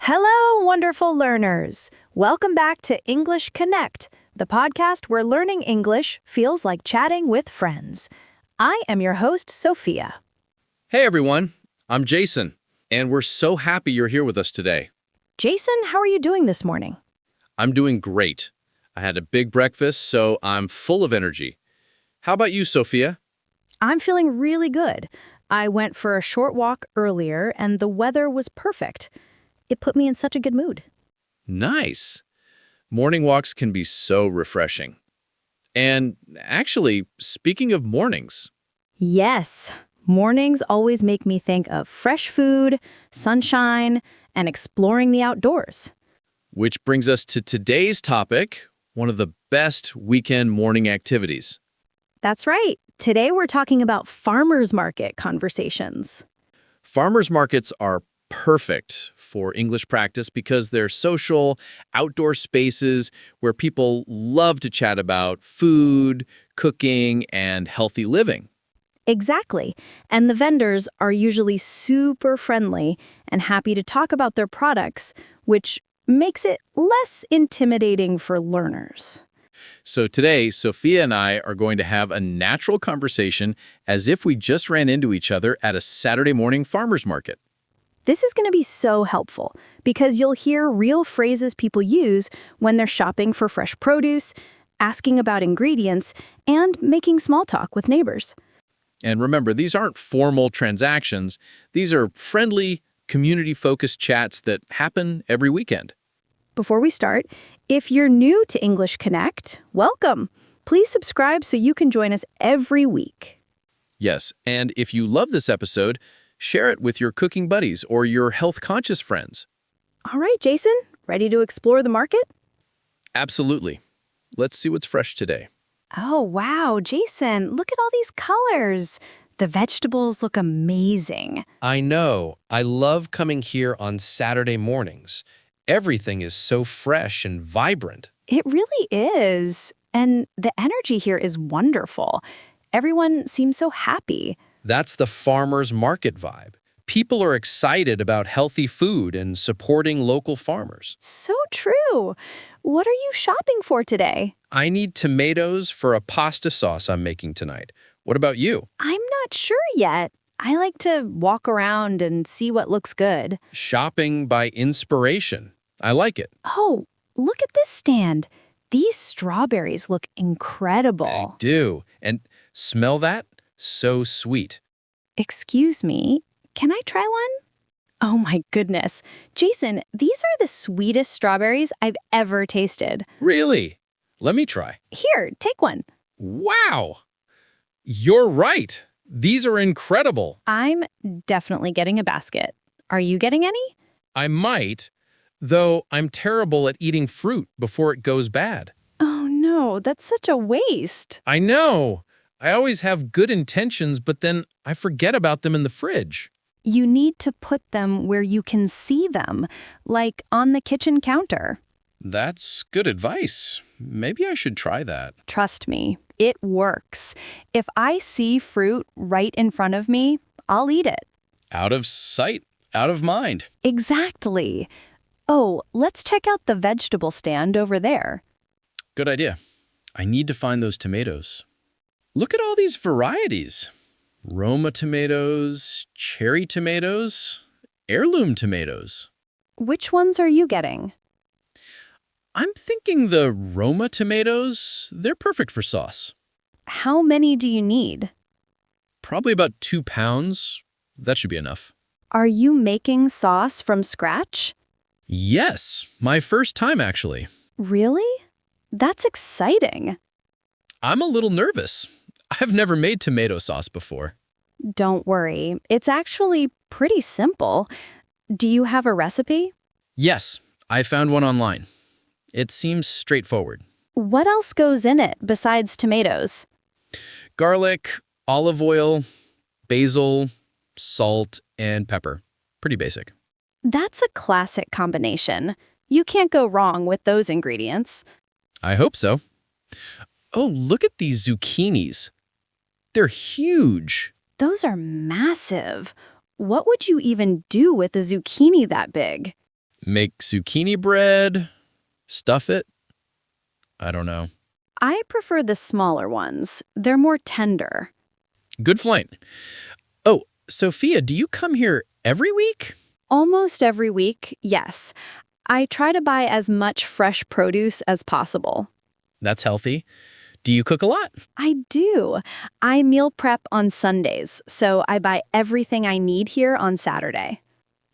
Hello, wonderful learners. Welcome back to English Connect, the podcast where learning English feels like chatting with friends. I am your host, Sophia. Hey everyone, I'm Jason, and we're so happy you're here with us today. Jason, how are you doing this morning? I'm doing great. I had a big breakfast, so I'm full of energy. How about you, Sophia? I'm feeling really good. I went for a short walk earlier, and the weather was perfect. It put me in such a good mood. Nice. Morning walks can be so refreshing. And actually, speaking of mornings, Yes, mornings always make me think of fresh food, sunshine, and exploring the outdoors. which brings us to today's topic, one of the best weekend morning activities. That's right. Today we're talking about farmers market conversations. Farmers markets are perfect for English practice because they're social, outdoor spaces where people love to chat about food, cooking, and healthy living. Exactly. And the vendors are usually super friendly and happy to talk about their products, which makes it less intimidating for learners. So today, Sophia and I are going to have a natural conversation as if we just ran into each other at a Saturday morning farmers market. This is going to be so helpful because you'll hear real phrases people use when they're shopping for fresh produce, asking about ingredients, and making small talk with neighbors. And remember, these aren't formal transactions. These are friendly, community-focused chats that happen every weekend. Before we start, if you're new to English Connect, welcome. Please subscribe so you can join us every week. Yes, and if you love this episode, share it with your cooking buddies or your health-conscious friends. All right, Jason, ready to explore the market? Absolutely. Let's see what's fresh today. Oh, wow, Jason, look at all these colors. The vegetables look amazing. I know. I love coming here on Saturday mornings. Everything is so fresh and vibrant. It really is. And the energy here is wonderful. Everyone seems so happy. That's the farmer's market vibe. People are excited about healthy food and supporting local farmers. So true. What are you shopping for today? I need tomatoes for a pasta sauce I'm making tonight. What about you? I'm not sure yet. I like to walk around and see what looks good. Shopping by inspiration. I like it. Oh, look at this stand. These strawberries look I incredible. do. And smell that? So sweet. Excuse me, can I try one? Oh my goodness. Jason, these are the sweetest strawberries I've ever tasted. Really? Let me try. Here, take one. Wow! You're right. These are incredible. I'm definitely getting a basket. Are you getting any? I might, though I'm terrible at eating fruit before it goes bad. Oh no, that's such a waste. I know. I always have good intentions, but then I forget about them in the fridge. You need to put them where you can see them, like on the kitchen counter. That's good advice. Maybe I should try that. Trust me, it works. If I see fruit right in front of me, I'll eat it. Out of sight, out of mind. Exactly. Oh, let's check out the vegetable stand over there. Good idea. I need to find those tomatoes. Look at all these varieties. Roma tomatoes, cherry tomatoes, heirloom tomatoes. Which ones are you getting? I'm thinking the Roma tomatoes, they're perfect for sauce. How many do you need? Probably about 2 pounds. That should be enough. Are you making sauce from scratch? Yes, my first time actually. Really? That's exciting. I'm a little nervous. I've never made tomato sauce before. Don't worry, it's actually pretty simple. Do you have a recipe? Yes, I found one online. It seems straightforward. What else goes in it besides tomatoes? Garlic, olive oil, basil, salt, and pepper. Pretty basic. That's a classic combination. You can't go wrong with those ingredients. I hope so. Oh, look at these zucchinis. They're huge. Those are massive. What would you even do with a zucchini that big? Make zucchini bread? Stuff it? I don't know. I prefer the smaller ones. They're more tender. Good flight. Oh, Sophia, do you come here every week? Almost every week, yes. I try to buy as much fresh produce as possible. That's healthy. Do you cook a lot? I do. I meal prep on Sundays, so I buy everything I need here on Saturday.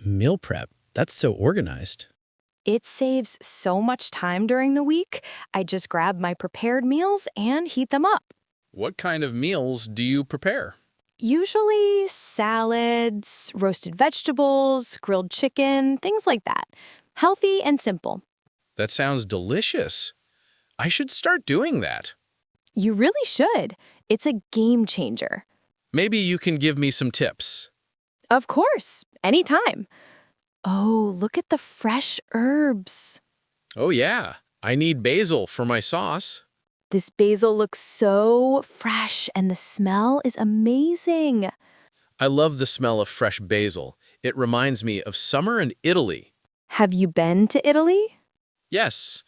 Meal prep. That's so organized. It saves so much time during the week. I just grab my prepared meals and heat them up. What kind of meals do you prepare? Usually salads, roasted vegetables, grilled chicken, things like that. Healthy and simple. That sounds delicious. I should start doing that. You really should. It's a game changer. Maybe you can give me some tips. Of course, anytime. Oh, look at the fresh herbs. Oh yeah, I need basil for my sauce. This basil looks so fresh and the smell is amazing. I love the smell of fresh basil. It reminds me of summer in Italy. Have you been to Italy? Yes,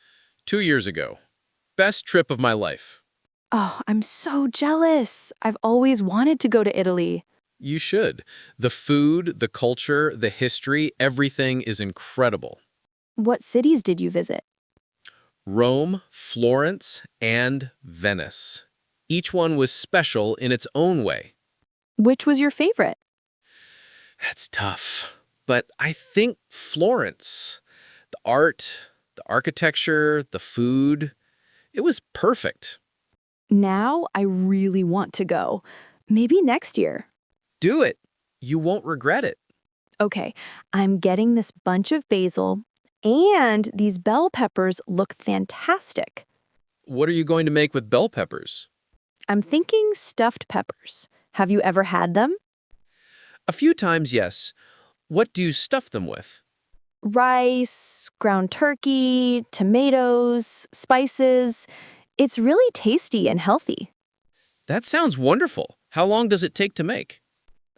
2 years ago. Best trip of my life. Oh, I'm so jealous. I've always wanted to go to Italy. You should. The food, the culture, the history, everything is incredible. What cities did you visit? Rome, Florence, and Venice. Each one was special in its own way. Which was your favorite? That's tough. But I think Florence. The art, the architecture, the food. It was perfect. Now I really want to go. Maybe next year. Do it. You won't regret it. Okay, I'm getting this bunch of basil, and these bell peppers look fantastic. What are you going to make with bell peppers? I'm thinking stuffed peppers. Have you ever had them? A few times, yes. What do you stuff them with? Rice, ground turkey, tomatoes, spices. It's really tasty and healthy. That sounds wonderful. How long does it take to make?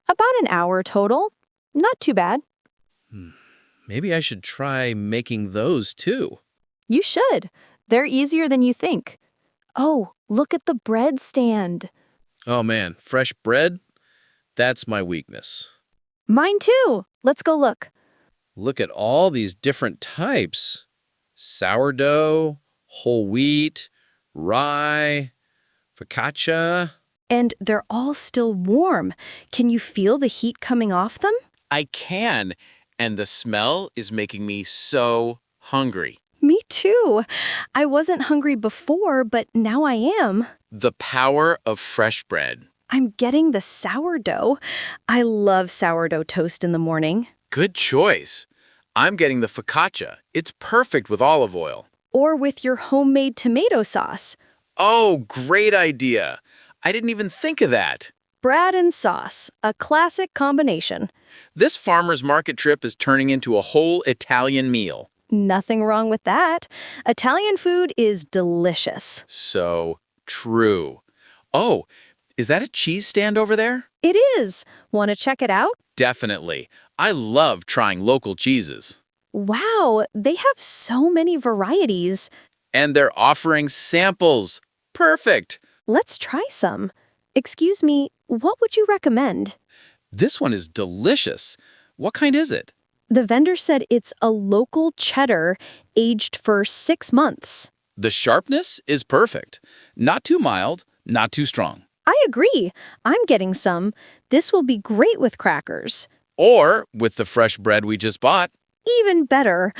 About an hour total. Not too bad. Maybe I should try making those too. You should. They're easier than you think. Oh, look at the bread stand. Oh man, fresh bread? That's my weakness. Mine too. Let's go look. Look at all these different types. Sourdough, whole wheat, rye, focaccia. And they're all still warm. Can you feel the heat coming off them? I can, and the smell is making me so hungry. Me too. I wasn't hungry before, but now I am. The power of fresh bread. I'm getting the sourdough. I love sourdough toast in the morning. Good choice. I'm getting the focaccia. It's perfect with olive oil. Or with your homemade tomato sauce. Oh, great idea. I didn't even think of that. Bread and sauce, a classic combination. This farmer's market trip is turning into a whole Italian meal. Nothing wrong with that. Italian food is delicious. So true. Oh, is that a cheese stand over there? It is. Want to check it out? Definitely. I love trying local cheeses. Wow, they have so many varieties. And they're offering samples. Perfect. Let's try some. Excuse me, what would you recommend? This one is delicious. What kind is it? The vendor said it's a local cheddar aged for 6 months. The sharpness is perfect. Not too mild, not too strong. I agree. I'm getting some. This will be great with crackers. Or with the fresh bread we just bought. Even better.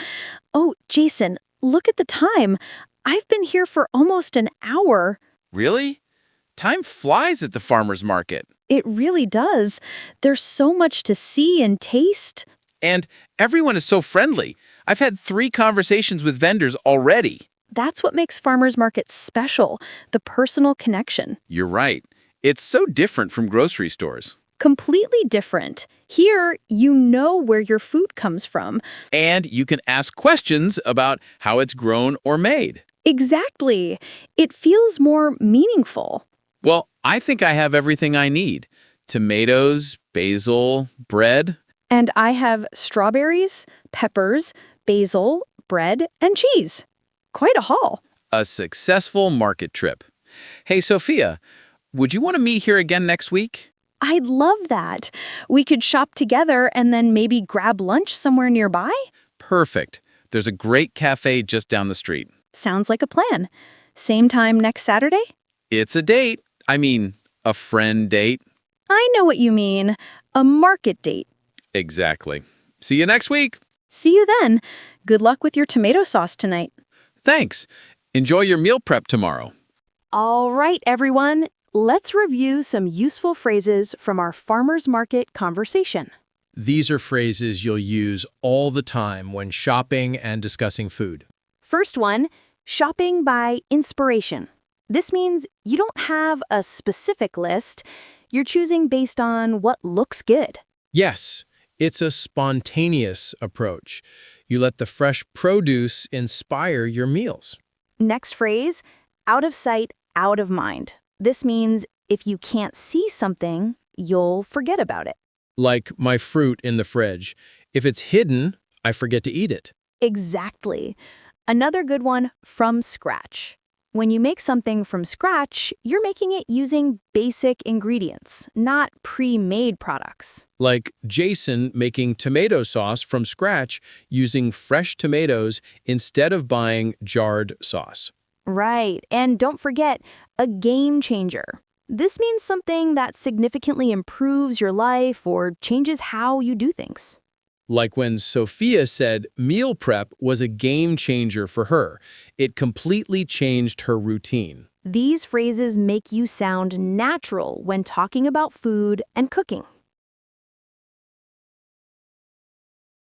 Oh, Jason, look at the time. I've been here for almost an hour. Really? Time flies at the farmer's market. It really does. There's so much to see and taste. And everyone is so friendly. I've had 3 conversations with vendors already. That's what makes farmers markets special, the personal connection. You're right. It's so different from grocery stores. Completely different. Here, you know where your food comes from. And you can ask questions about how it's grown or made. Exactly. It feels more meaningful. Well, I think I have everything I need. tomatoes, basil, bread. And I have strawberries, peppers, basil, bread, and cheese. Quite a haul. A successful market trip. Hey, Sophia, would you want to meet here again next week? I'd love that. We could shop together and then maybe grab lunch somewhere nearby? Perfect. There's a great cafe just down the street. Sounds like a plan. Same time next Saturday? It's a date. I mean, a friend date. I know what you mean. A market date. Exactly. See you next week. See you then. Good luck with your tomato sauce tonight. Thanks. Enjoy your meal prep tomorrow. All right, everyone. Let's review some useful phrases from our farmer's market conversation. These are phrases you'll use all the time when shopping and discussing food. First one, shopping by inspiration. This means you don't have a specific list. You're choosing based on what looks good. Yes, it's a spontaneous approach. You let the fresh produce inspire your meals. Next phrase, out of sight, out of mind. This means if you can't see something, you'll forget about it. Like my fruit in the fridge. If it's hidden, I forget to eat it. Exactly. Another good one, from scratch. When you make something from scratch, you're making it using basic ingredients, not pre-made products. Like Jason making tomato sauce from scratch using fresh tomatoes instead of buying jarred sauce. Right, and don't forget, a game changer. This means something that significantly improves your life or changes how you do things. Like when Sophia said meal prep was a game changer for her. It completely changed her routine. These phrases make you sound natural when talking about food and cooking.